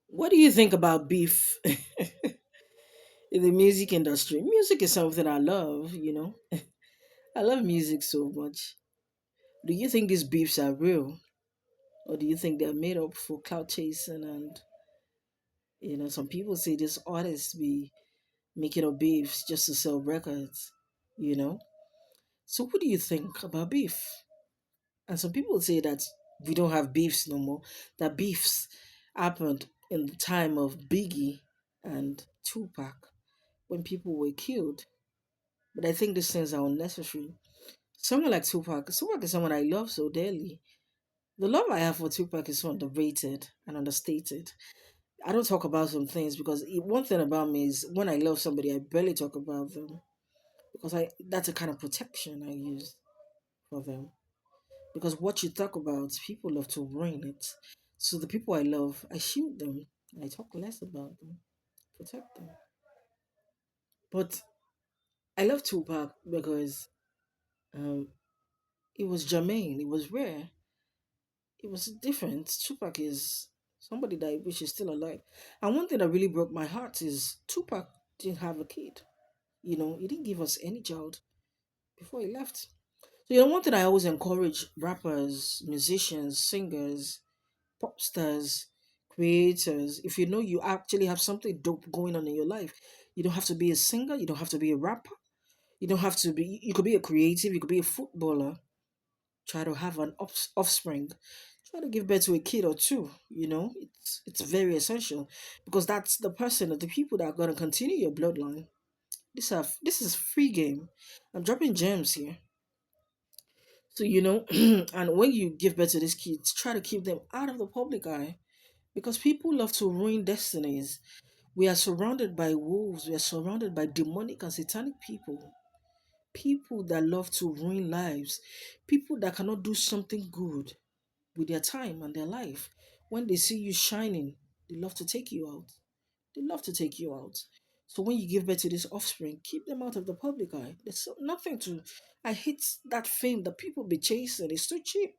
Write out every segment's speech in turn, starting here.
What do you think about beef in the music industry? Music is something I love, you know. I love music so much. Do you think these beefs are real? Or do you think they're made up for clout chasing? And, some people say these artists be making up beefs just to sell records, you know? So, what do you think about beef? And some people say that we don't have beefs no more, that beefs happened in the time of Biggie and Tupac when people were killed. But I think these things are unnecessary. Someone like Tupac is someone I love so dearly. The love I have for Tupac is so underrated and understated. I don't talk about some things because one thing about me is when I love somebody, I barely talk about them because I that's a kind of protection I use for them. Because what you talk about, people love to ruin it. So the people I love, I shield them and I talk less about them, protect them. But I love Tupac because um, it was germane, it was rare, it was different. Tupac is somebody that I wish is still alive. And one thing that really broke my heart is Tupac didn't have a kid. He didn't give us any child before he left. So, one thing I always encourage rappers, musicians, singers, pop stars, creators, if you know you actually have something dope going on in your life, you don't have to be a singer, you don't have to be a rapper, you don't have to be, you could be a creative, you could be a footballer, try to have an offspring, try to give birth to a kid or two. It's very essential because that's the person or the people that are going to continue your bloodline. This is free game. I'm dropping gems here. So and when you give birth to these kids, try to keep them out of the public eye because people love to ruin destinies. We are surrounded by wolves, we are surrounded by demonic and satanic people. People that love to ruin lives, people that cannot do something good with their time and their life. When they see you shining, they love to take you out. They love to take you out. So when you give birth to this offspring, keep them out of the public eye. Nothing to. I hate that fame that people be chasing. It's too cheap.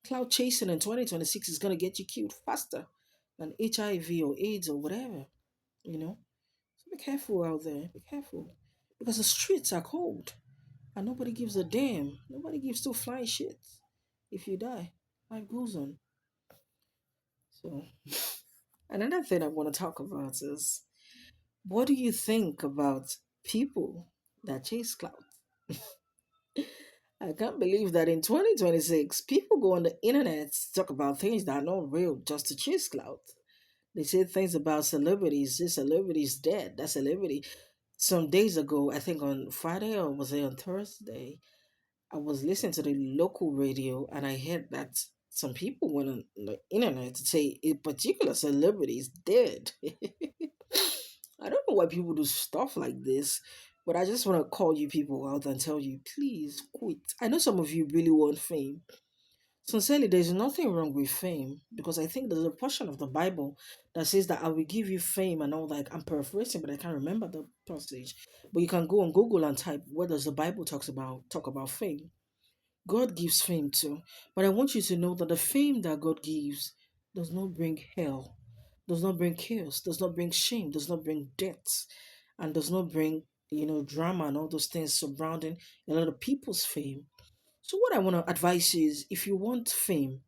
Cloud chasing in 2026 is gonna get you killed faster than HIV or AIDS or whatever. You know. So be careful out there. Be careful because the streets are cold and nobody gives a damn. Nobody gives two flying shits if you die. Life goes on. So another thing I want to talk about is what do you think about people that chase clout? I can't believe that in 2026, people go on the internet to talk about things that are not real just to chase clout. They say things about celebrities. This celebrity is dead. That celebrity. Some days ago, I think on Friday or was it on Thursday, I was listening to the local radio and I heard that some people went on the internet to say a particular celebrity is dead. I don't know why people do stuff like this, but I just want to call you people out and tell you, please quit. I know some of you really want fame. Sincerely, there's nothing wrong with fame because I think there's a portion of the Bible that says that I will give you fame and all that. I'm paraphrasing, but I can't remember the passage. But you can go on Google and type what does the Bible talk about fame. God gives fame too. But I want you to know that the fame that God gives does not bring hell, does not bring chaos, does not bring shame, does not bring death, and does not bring, drama and all those things surrounding a lot of people's fame. So what I want to advise you is if you want fame,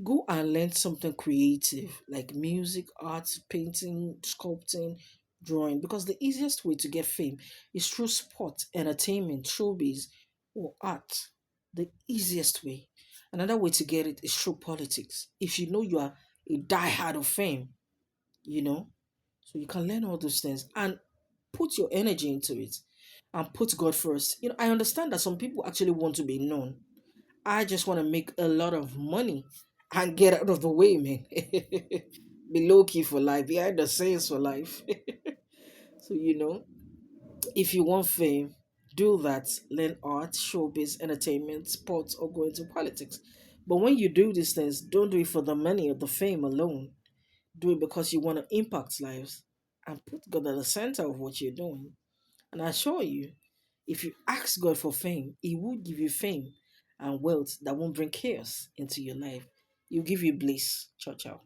go and learn something creative like music, art, painting, sculpting, drawing. Because the easiest way to get fame is through sport, entertainment, showbiz, or art. The easiest way. Another way to get it is through politics. If you know you are a diehard of fame, you know, so you can learn all those things and put your energy into it and put God first. I understand that some people actually want to be known. I just want to make a lot of money and get out of the way, man. Be low key for life, behind the scenes for life. So, if you want fame, do that. Learn art, showbiz, entertainment, sports, or go into politics. But when you do these things, don't do it for the money or the fame alone. Do it because you want to impact lives and put God at the center of what you're doing. And I assure you, if you ask God for fame, He will give you fame and wealth that won't bring chaos into your life. He'll give you bliss. Ciao, ciao.